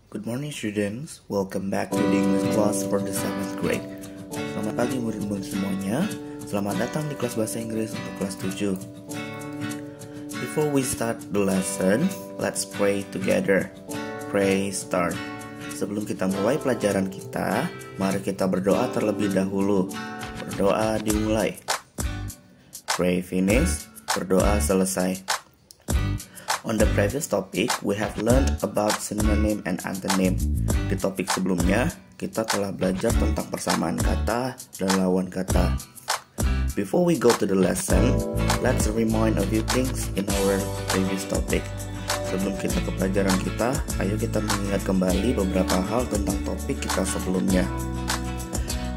Good morning students, welcome back to the English class for the 7th grade. Selamat pagi murid-murid semuanya, selamat datang di kelas bahasa Inggris untuk kelas 7. Before we start the lesson, let's pray together. Pray start. Sebelum kita mulai pelajaran kita, mari kita berdoa terlebih dahulu. Berdoa dimulai. Pray finish, berdoa selesai. On the previous topic, we have learned about synonym and antonym. Di topik sebelumnya, kita telah belajar tentang persamaan kata dan lawan kata. Before we go to the lesson, let's remind a few things in our previous topic. Sebelum kita ke pelajaran kita, ayo kita mengingat kembali beberapa hal tentang topik kita sebelumnya.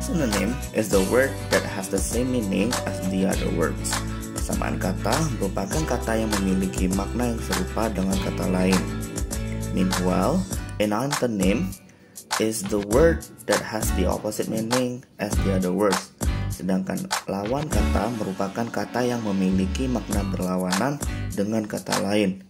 Synonym is the word that has the same meaning as the other words. Persamaan kata merupakan kata yang memiliki makna yang serupa dengan kata lain. Meanwhile, an antonym is the word that has the opposite meaning as the other words. Sedangkan lawan kata merupakan kata yang memiliki makna berlawanan dengan kata lain.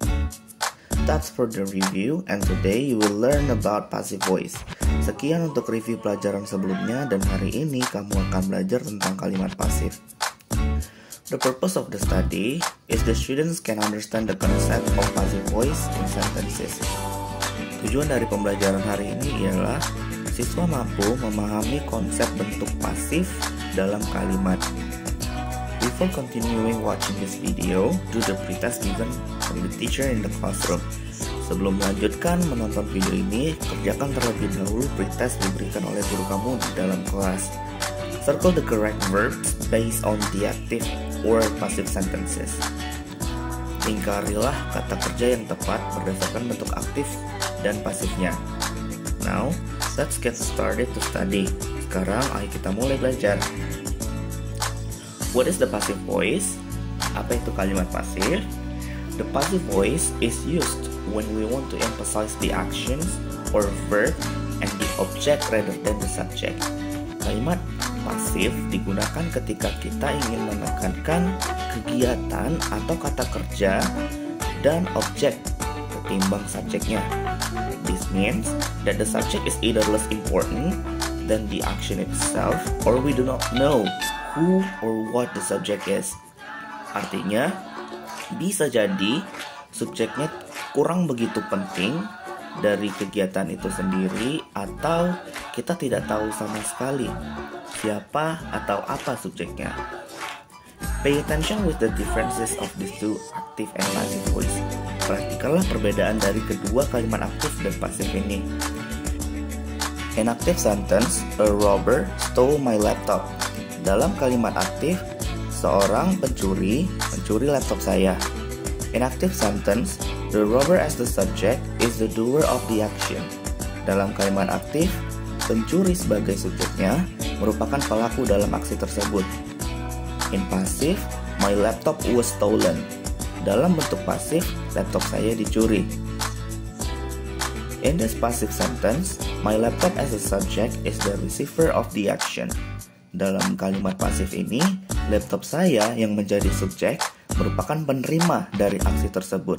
That's for the review, and today you will learn about passive voice. Sekian untuk review pelajaran sebelumnya, dan hari ini kamu akan belajar tentang kalimat pasif. The purpose of the study is the students can understand the concept of passive voice in sentences. Tujuan dari pembelajaran hari ini ialah siswa mampu memahami konsep bentuk pasif dalam kalimat. Before continuing watching this video, do the pretest given from the teacher in the classroom. Sebelum melanjutkan menonton video ini, kerjakan terlebih dahulu pretest diberikan oleh guru kamu di dalam kelas. Circle the correct verbs based on the active or passive sentences. Lingkarilah kata kerja yang tepat berdasarkan bentuk aktif dan pasifnya. Now, let's get started to study. Sekarang, ayo kita mulai belajar. What is the passive voice? Apa itu kalimat pasif? The passive voice is used when we want to emphasize the actions or verb and the object rather than the subject. Kalimat pasif digunakan ketika kita ingin menekankan kegiatan atau kata kerja dan objek ketimbang subjeknya. This means that the subject is either less important than the action itself, or we do not know who or what the subject is. Artinya, bisa jadi subjeknya kurang begitu penting dari kegiatan itu sendiri, atau kita tidak tahu sama sekali siapa atau apa subjeknya. Pay attention with the differences of these two active and passive voice. Perhatikanlah perbedaan dari kedua kalimat aktif dan pasif ini. In active sentence, a robber stole my laptop. Dalam kalimat aktif, seorang pencuri mencuri laptop saya. In active sentence, the robber as the subject is the doer of the action. Dalam kalimat aktif, pencuri sebagai subjeknya merupakan pelaku dalam aksi tersebut. In passive, my laptop was stolen. Dalam bentuk pasif, laptop saya dicuri. In this passive sentence, my laptop as a subject is the receiver of the action. Dalam kalimat pasif ini, laptop saya yang menjadi subjek merupakan penerima dari aksi tersebut.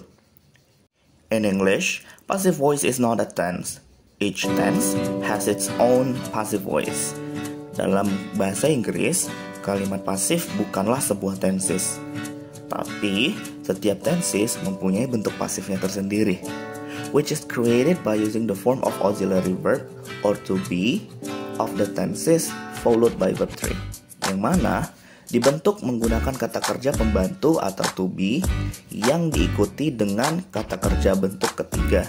In English, passive voice is not a tense. Each tense has its own passive voice. Dalam bahasa Inggris, kalimat pasif bukanlah sebuah tenses. Tapi, setiap tenses mempunyai bentuk pasifnya tersendiri, which is created by using the form of auxiliary verb or to be of the tenses followed by verb 3, yang mana dibentuk menggunakan kata kerja pembantu atau to be yang diikuti dengan kata kerja bentuk ketiga.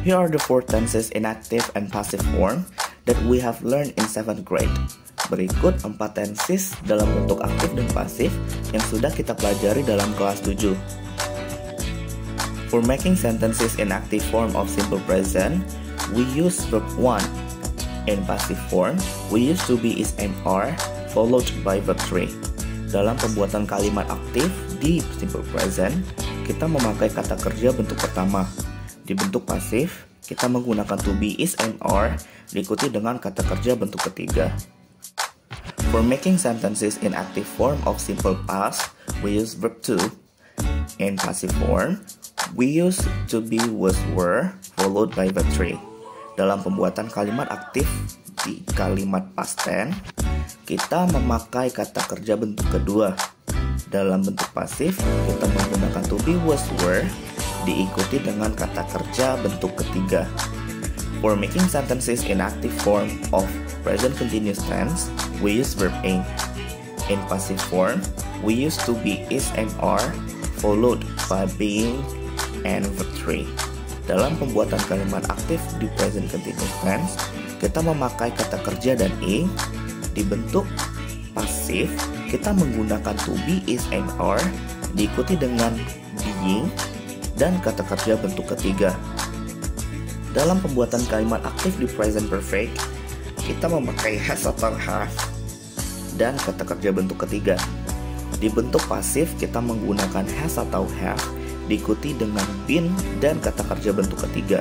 Here are the 4 tenses in active and passive form that we have learned in 7th grade. Berikut 4 tenses dalam bentuk aktif dan pasif yang sudah kita pelajari dalam kelas 7. For making sentences in active form of simple present, we use verb 1. In passive form, we use to be is and are followed by verb 3. Dalam pembuatan kalimat aktif di simple present, kita memakai kata kerja bentuk pertama. Di bentuk pasif, kita menggunakan to be, is, and are diikuti dengan kata kerja bentuk ketiga. For making sentences in active form of simple past, we use verb 2. In passive form, We used to be was were followed by verb 3. Dalam pembuatan kalimat aktif di kalimat past tense, kita memakai kata kerja bentuk kedua. Dalam bentuk pasif, kita menggunakan to be was were diikuti dengan kata kerja bentuk ketiga. For making sentences in active form of present continuous tense, we use verb aim. In passive form, we use to be, is, and are followed by being and verb 3. Dalam pembuatan kalimat aktif di present continuous tense, kita memakai kata kerja dan ing. Di bentuk pasif, kita menggunakan to be, is, and are diikuti dengan being dan kata kerja bentuk ketiga. Dalam pembuatan kalimat aktif di present perfect, kita memakai has atau have dan kata kerja bentuk ketiga. Di bentuk pasif, kita menggunakan has atau have diikuti dengan been dan kata kerja bentuk ketiga.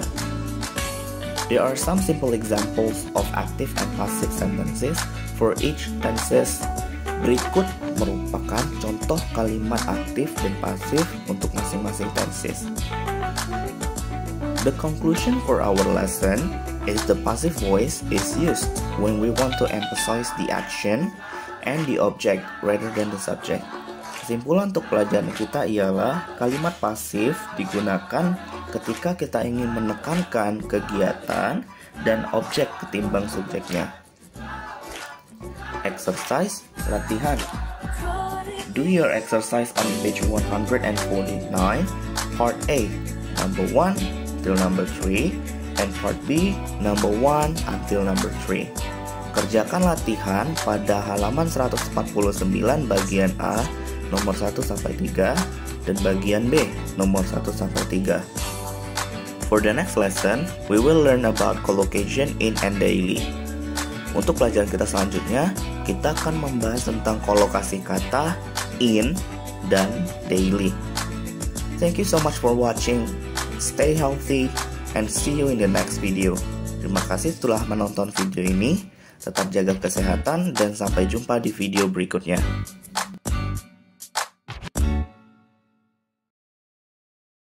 There are some simple examples of active and passive sentences for each tenses. Berikut merupakan contoh kalimat aktif dan pasif untuk masing-masing tenses. The conclusion for our lesson is the passive voice is used when we want to emphasize the action and the object rather than the subject. Kesimpulan untuk pelajaran kita ialah kalimat pasif digunakan ketika kita ingin menekankan kegiatan dan objek ketimbang subjeknya. Exercise latihan. Do your exercise on page 149, part A, number 1 till number 3, and part B, number 1 until number 3. Kerjakan latihan pada halaman 149 bagian A, nomor 1 sampai 3, dan bagian B, nomor 1 sampai 3. For the next lesson, we will learn about collocation in and daily. Untuk pelajaran kita selanjutnya, kita akan membahas tentang kolokasi kata in dan daily. Thank you so much for watching. Stay healthy and see you in the next video. Terima kasih telah menonton video ini. Tetap jaga kesehatan dan sampai jumpa di video berikutnya.